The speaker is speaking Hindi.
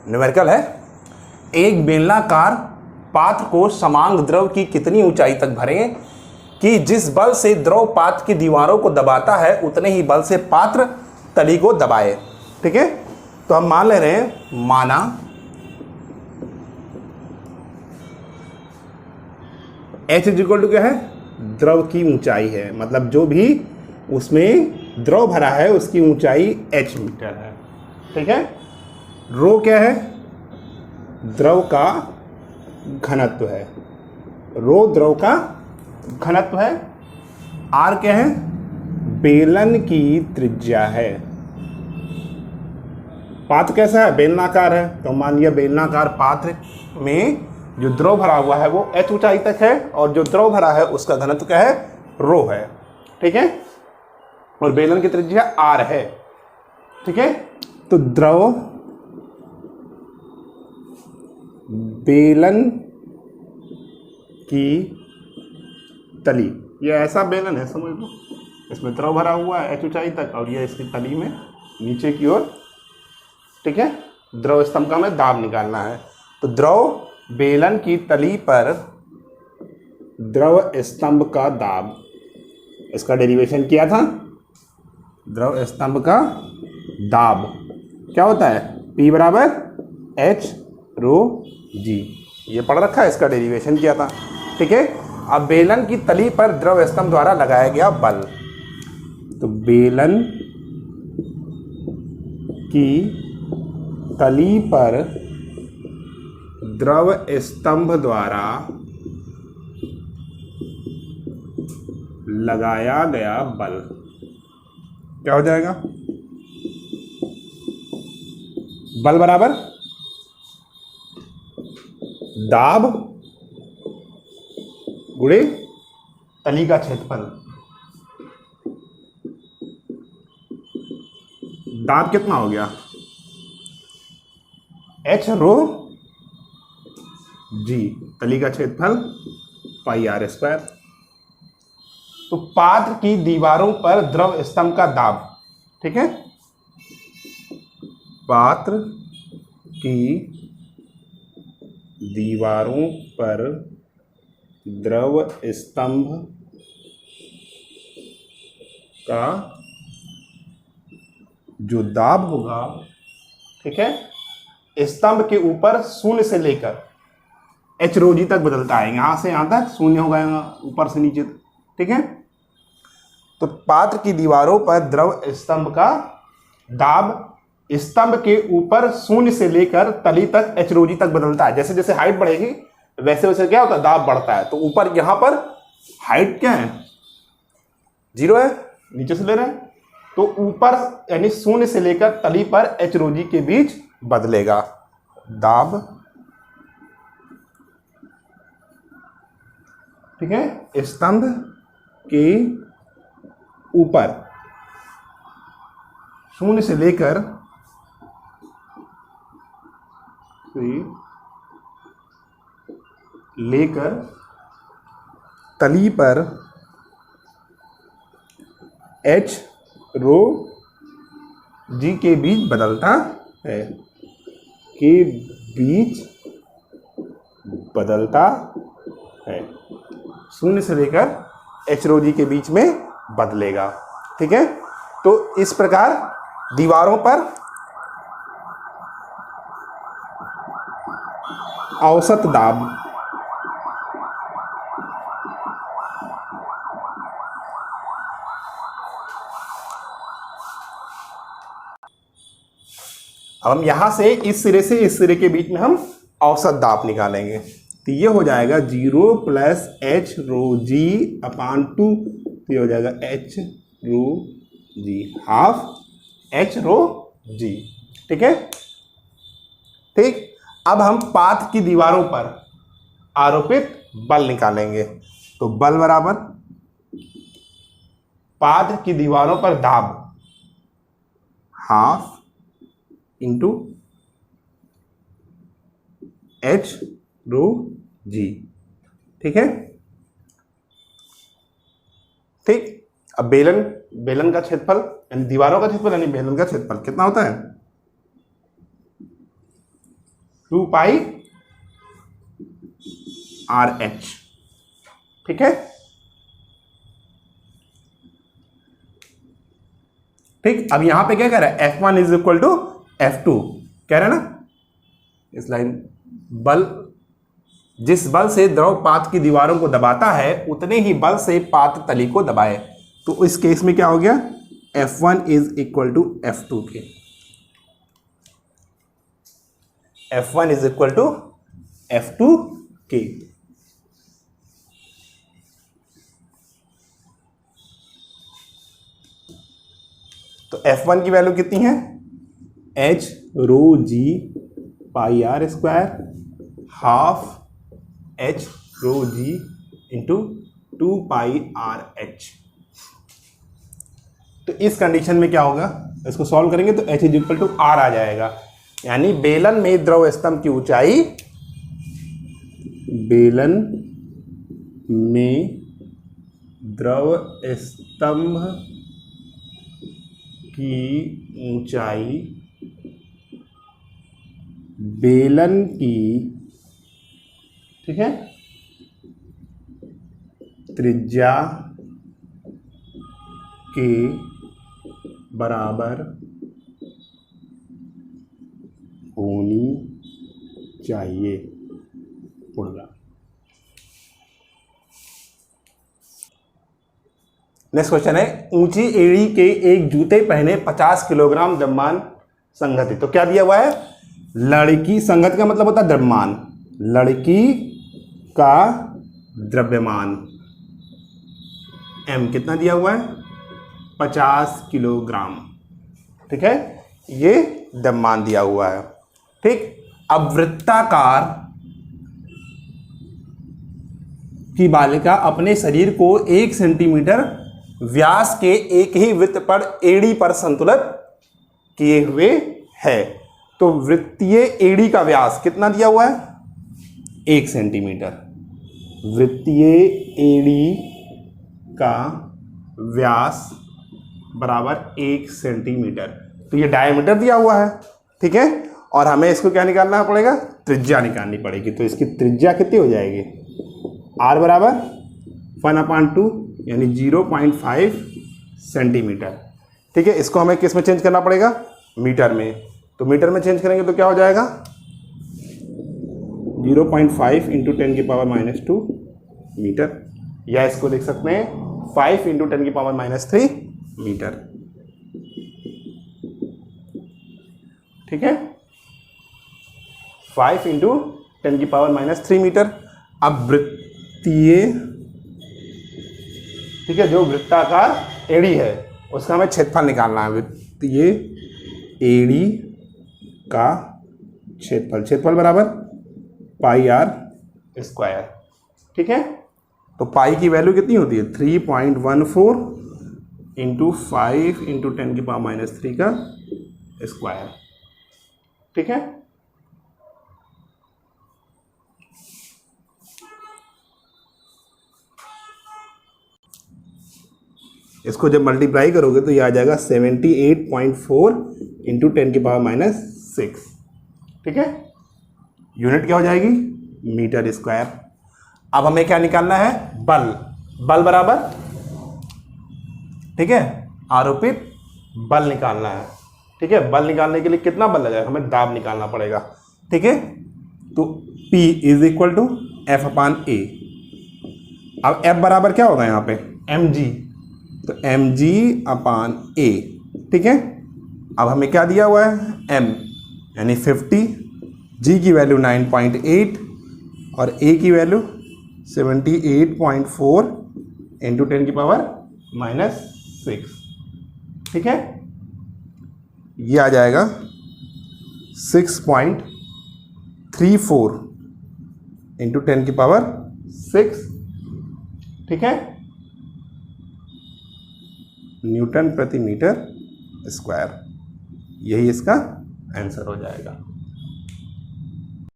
न्यूमेरिकल है, एक बेलनाकार पात्र को समान द्रव की कितनी ऊंचाई तक भरें कि जिस बल से द्रव पात्र की दीवारों को दबाता है उतने ही बल से पात्र तली को दबाए। ठीक है, तो हम मान ले रहे हैं, माना H इज इक्वल टू क्या है, द्रव की ऊंचाई है, मतलब जो भी उसमें द्रव भरा है उसकी ऊंचाई h मीटर है। ठीक है, रो क्या है, द्रव का घनत्व है, रो द्रव का घनत्व है। r क्या है, बेलन की त्रिज्या है। पात्र कैसा है, बेलनाकार है, तो मान लिया बेलनाकार पात्र में जो द्रव भरा हुआ है वो h ऊंचाई तक है और जो द्रव भरा है उसका घनत्व क्या है, रो है। ठीक है, और बेलन की त्रिज्या r है। ठीक है, तो द्रव बेलन की तली, ये ऐसा बेलन है समझ लो, इसमें द्रव भरा हुआ है h ऊंचाई तक और ये इसकी तली में नीचे की ओर। ठीक है, द्रव स्तंभ का हमें दाब निकालना है, तो द्रव बेलन की तली पर द्रव स्तंभ का दाब, इसका डेरिवेशन किया था, द्रव स्तंभ का दाब क्या होता है, P बराबर H रो G, ये पढ़ रखा है, इसका डेरिवेशन किया था। ठीक है, अब बेलन की तली पर द्रव स्तंभ द्वारा लगाया गया बल, तो बेलन की तली पर द्रव स्तंभ द्वारा लगाया गया बल क्या हो जाएगा, बल बराबर दाब गुणे तली का क्षेत्रफल। दाब कितना हो गया, H रो G, तली का क्षेत्रफल पाई r स्क्वायर। तो पात्र की दीवारों पर द्रव स्तंभ का दाब, ठीक है, पात्र की दीवारों पर द्रव स्तंभ का जो दाब होगा, ठीक है, स्तंभ के ऊपर शून्य से लेकर h रो जी तक बदलता है, यहां से यहां तक शून्य होगा, ऊपर से नीचे। ठीक है, तो पात्र की दीवारों पर द्रव स्तंभ का दाब स्तंभ के ऊपर शून्य से लेकर तली तक h रो जी तक बदलता है। जैसे जैसे हाइट बढ़ेगी वैसे वैसे क्या होता है, दाब बढ़ता है। तो ऊपर यहां पर हाइट क्या है, 0 है, नीचे से ले रहे हैं, तो ऊपर यानी शून्य से लेकर तली पर h रो जी के बीच बदलेगा दाब। ठीक है, स्तंभ के ऊपर शून्य से लेकर तली पर h रो जी के बीच बदलता है, के बीच बदलता है, शून्य से लेकर h रो जी के बीच में बदलेगा। ठीक है, तो इस प्रकार दीवारों पर औसत दाब अब हम यहां से इस सिरे से इस सिरे के बीच में हम औसत दाब निकालेंगे, तो ये हो जाएगा 0 प्लस h रो जी अपान 2, तो ये हो जाएगा h रो जी, हाफ h रो जी। ठीक है, ठीक, अब हम पात्र की दीवारों पर आरोपित बल निकालेंगे, तो बल बराबर पात्र की दीवारों पर दाब हाफ इंटू h रो जी। ठीक है, ठीक, अब बेलन का क्षेत्रफल यानी दीवारों का क्षेत्रफल यानी बेलन का क्षेत्रफल कितना होता है, 2 पाई RH। ठीक है, ठीक। अब यहां पे क्या कह रहा है, F1 is equal to F2 कह रहा है ना इस लाइन। बल, जिस बल से द्रव पात्र की दीवारों को दबाता है उतने ही बल से पात्र तली को दबाए। तो इस केस में क्या हो गया, F1 is equal to F2 के। F1 is equal to F2 के। तो F1 की वैल्यू कितनी है, H रो G पाई R स्क्वायर हाफ H रो G इंटू 2 पाई RH। तो इस कंडीशन में क्या होगा, इसको सॉल्व करेंगे तो H is equal to R आ जाएगा। यानी बेलन में द्रव स्तंभ की ऊंचाई, बेलन में द्रव स्तंभ की ऊंचाई बेलन की, ठीक है, त्रिज्या के बराबर होनी चाहिए। उड़ना। नेक्स्ट क्वेश्चन है, ऊंची एड़ी के एक जूते पहने 50 किलोग्राम द्रव्यमान संगत। तो क्या दिया हुआ है, लड़की, संगत का मतलब होता है द्रव्यमान, लड़की का द्रव्यमान M कितना दिया हुआ है, 50 किलोग्राम। ठीक है, ये द्रव्यमान दिया हुआ है। ठीक, अब वृत्ताकार की बालिका अपने शरीर को 1 सेंटीमीटर व्यास के एक ही वृत्त पर एड़ी पर संतुलित किए हुए है। तो वृत्तीय एड़ी का व्यास कितना दिया हुआ है, 1 सेंटीमीटर। वृत्तीय एड़ी का व्यास बराबर 1 सेंटीमीटर। तो ये डायमीटर दिया हुआ है। ठीक है, और हमें इसको क्या निकालना पड़ेगा, त्रिज्या निकालनी पड़ेगी। तो इसकी त्रिज्या कितनी हो जाएगी, R बराबर 1/2 यानी 0.5 सेंटीमीटर। ठीक है, इसको हमें किस में चेंज करना पड़ेगा, मीटर में। तो मीटर में चेंज करेंगे तो क्या हो जाएगा, 0.5 इंटू 10⁻⁻² मीटर, या इसको लिख सकते हैं 5 इंटू 10⁻³ मीटर। ठीक है, 5 इंटू 10⁻³ मीटर। अब वृत्तीय, ठीक है, जो वृत्ताकार एड़ी है उसका हमें क्षेत्रफल निकालना है। वृत्तीय एड़ी का क्षेत्रफल, क्षेत्रफल बराबर पाई R स्क्वायर। ठीक है, तो पाई की वैल्यू कितनी होती है, 3.14 इंटू 5 इंटू 10⁻³ का स्क्वायर। ठीक है, इसको जब मल्टीप्लाई करोगे तो ये आ जाएगा 78.4 इंटू 10⁻⁻6। ठीक है, यूनिट क्या हो जाएगी, मीटर स्क्वायर। अब हमें क्या निकालना है, बल। बल बराबर, ठीक है, आरोपित बल निकालना है। ठीक है, बल निकालने के लिए कितना बल लगेगा, हमें दाब निकालना पड़ेगा। ठीक है, तो P is equal to F/A। अब F बराबर क्या होगा यहाँ पे, mg, तो mg/A। ठीक है, अब हमें क्या दिया हुआ है, m यानी 50, g की वैल्यू 9.8 और a की वैल्यू 78.4 इंटू 10⁻⁻6। ठीक है, ये आ जाएगा 6.34 इंटू 10⁻6। ठीक है, न्यूटन प्रति मीटर स्क्वायर। यही इसका आंसर हो जाएगा।